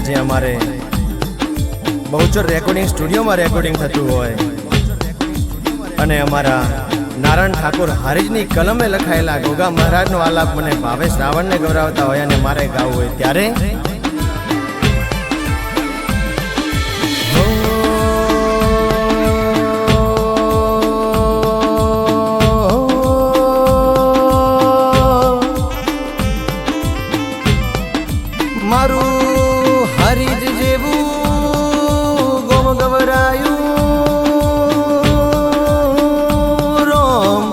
આજે અમારે બહુચર રેકોર્ડિંગ સ્ટુડિયોમાં રેકોર્ડિંગ થતું હોય અને અમારા નારાયણ ઠાકોર હારીજની કલમે લખાયેલા ગોગા મહારાજનો આલાપ મને ભાવે શ્રાવણને ગૌરાવતા હોય અને મારે ગાવું હોય ત્યારે મારું હારીજ જેવું ગોમ ગવરાયું રોમ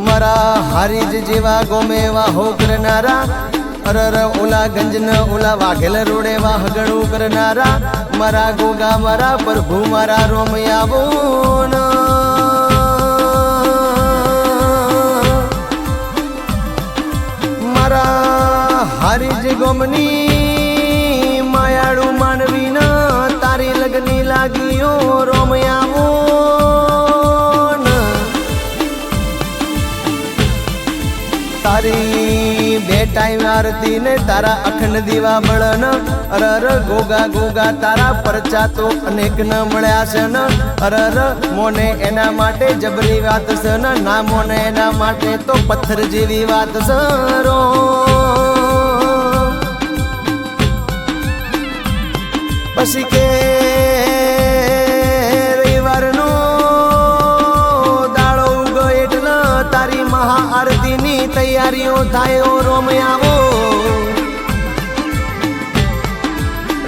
મારા હારીજ જેવા ગોમે વાહો કરનારા અરર ઓલા ગંજન ઓલા વાઘેલ રોડે વાહગણું કરનારા મારા ગોગા મારા પ્રભુ મારા રોમ આવો હારીજ ગોમની માયાળુ માનવી ન તારી લગની લાગીઓ રોમ આવો તારી બે ટાઈમ આરતી ને તારા અખંડ દીવા બળન અરર ગોગા ગોગા તારા પરચા તો અનેક ન મળ્યા છે ન અરર મોને એના માટે જબરી વાત છે ન ના મોને એના માટે તો પથ્થર જેવી વાત છે રો પછી કે રવિવારનો દાડો ઉગો એટલે તારી મહાઆરતીની તૈયારીઓ થાય રોમ આવો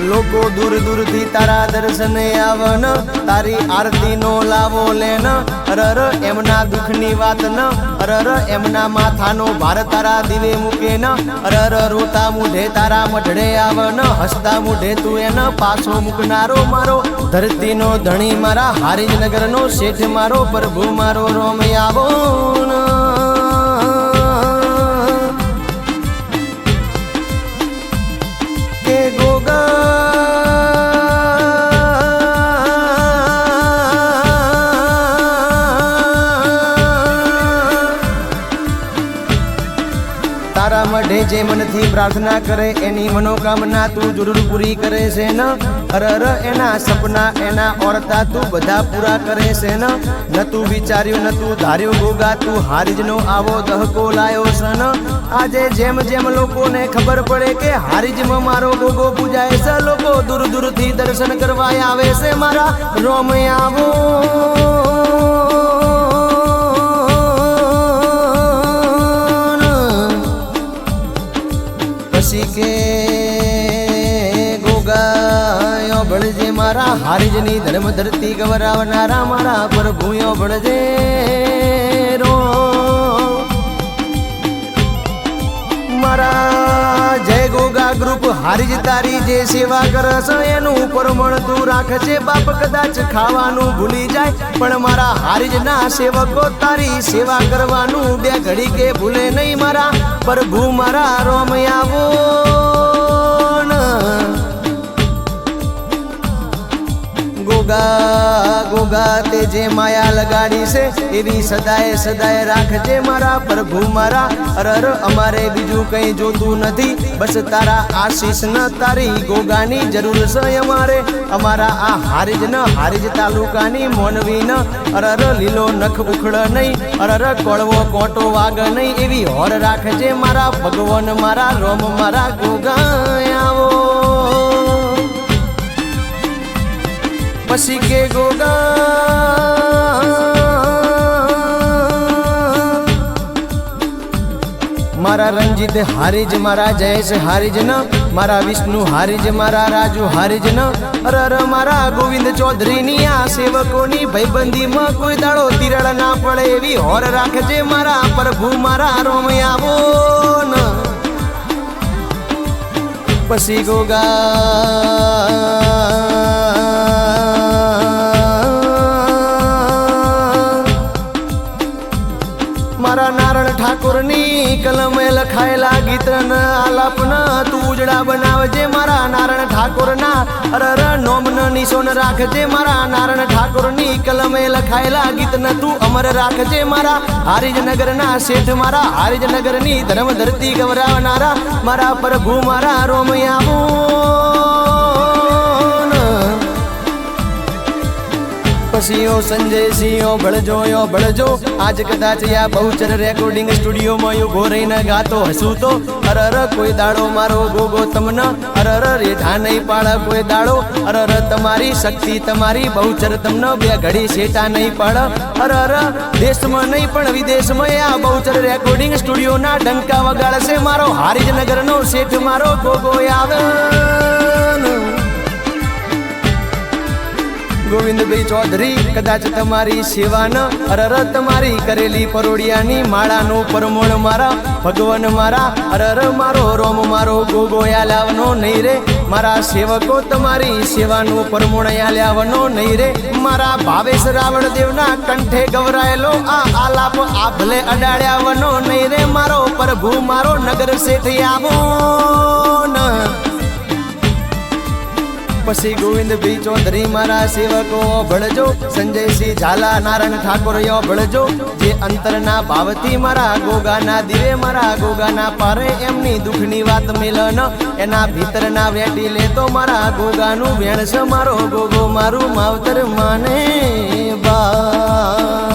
લોકો દૂર દૂરથી તારા દર્શને આવન તારી આરતીનો લાવો લેન અરર એમના દુઃખની વાત ન અરર એમના માથાનો ભાર તારા દીવે મૂકે ન અરર રોતા મુઢે તારા મઢડે આવન હસતા મુઢે તું એન પાછો મૂકનારો મારો ધરતીનો ધણી મારા હારીજ નગરનો શેઠ મારો પ્રભુ મારો રોમ આવો કે ગોગા તારા મઢે જે મનથી પ્રાર્થના કરે એની મનોકામના તું જરૂર પૂરી કરે છે ન અરર એના સપના એના ઓરતા તું બધા પૂરા કરે છે ન તું વિચાર્યું ન તું ધાર્યું ગોગા તું હારીજનો આવો દહકો લાયો છે ન આજે જેમ જેમ લોકોને ખબર પડે કે હારીજમાં મારો ગોગો પૂજાય છે લોકો દૂર દૂરથી દર્શન કરવા આવે છે મારા રોમ આવો કે ગોગાયો ભળજે મારા હારીજની ધર્મ ધરતી ગવરાવનારા મારા પ્રભુયો ભળજે રો મારા જય ગોગા ગ્રુપ હારીજ તારી જે સેવા કરશ એનું પરમણ તું રાખજે બાપ કદાચ ખાવાનું ભૂલી જાય પણ મારા હારીજના સેવકો તારી સેવા કરવાનું બે ઘડી કે ભૂલે નહીં મારા પ્રભુ મારા રોમ આવો ગોગા ગોગા તે જે માયા લગાડી છે એવી સદાય સદાય રાખજે મારા પ્રભુ મારા અરર અમારે બીજું કંઈ જોતું નથી બસ તારા આશીષ ન તારી ગોગાની જરૂર છે અમારે અમારા આ હારીજ ન હારીજ તાલુકાની મોનવી ન અરર લીલો નખ ઉખડ નહીં અરર કોળવો કોટો વાગ નહીં એવી હોર રાખજે મારા ભગવાન મારા રોમ મારા ગોગા આવો પછી કે ગોગા મારા રંજીત હારીજ મારા જયેશ હારીજ ન મારા વિષ્ણુ હારીજ મારા રાજુ હારીજ ન અરર મારા ગોવિંદ ચૌધરીની આ સેવકોની ભાઈબંધીમાં કોઈ દાડો તિરાડ ના પડે એવી હોર રાખજે મારા પ્રભુ મારા રોમ આવો ન પછી ગોગા મારા નારણ ઠાકોરની કલમે લખાયેલા ગીતના આલાપના તું ઉજળા બનાવજે મારા નારણ ઠાકોરના અરર નોમન નિશોન રાખજે મારા નારણ ઠાકોરની કલમે લખાયેલા ગીતના તું અમર રાખજે મારા હારીજનગરના શેઠ મારા હારીજનગરની ધર્મ ધરતી ગવરાવનારા મારા પ્રભુ મારા રોમયાવો પસીઓ સંજય સિંહો ભળજો આજ કદાચ યા બહુચર રેકોર્ડિંગ સ્ટુડિયોમાં ઉભો રહીને ગાતો હસું તો અરર કોઈ દાડો મારો ગોગો તમને અરર રેઠા નહીં પાડે કોઈ દાડો અરર તમારી શક્તિ તમારી બહુચર તમને બે ઘડી શેટા નહીં પાડે અરર દેશમાં નહીં પણ વિદેશમાં આ બહુચર રેકોર્ડિંગ સ્ટુડિયોના ડંકા વગાડશે મારો હારીજનગરનો શેઠ મારો ગોગો આવે ગોવિંદભાઈ ચૌધરી કદાચ તમારી સેવાન અરર તમારી કરેલી પરોડિયાની માળાનું પરમોણ મારા ભગવાન મારા અરર મારો રોમ મારો ગોગો યાલાવનો નહીં રે મારા સેવકો તમારી સેવાનું પરમોણ યાલાવનો નહીં રે મારા ભાવેશ રાવણ દેવના કંઠે ગવરાયેલો આ આલાપ આ ભલે અડાડ્યાવનો નહીં રે મારો પ્રભુ મારો નગર શેઠ આવો પછી ગોવિંદભાઈ ચૌધરી મારા સેવકો ભળજો સંજયસિંહ ઝાલા નારાયણ ઠાકોર ભળજો જે અંતરના ભાવથી મારા ગોગાના દીવે મારા ગોગાના પારે એમની દુઃખની વાત મિલન એના ભીતરના વેટી લેતો મારા ગોગાનું વેણસ મારો ગોગો મારું માવતર માને બા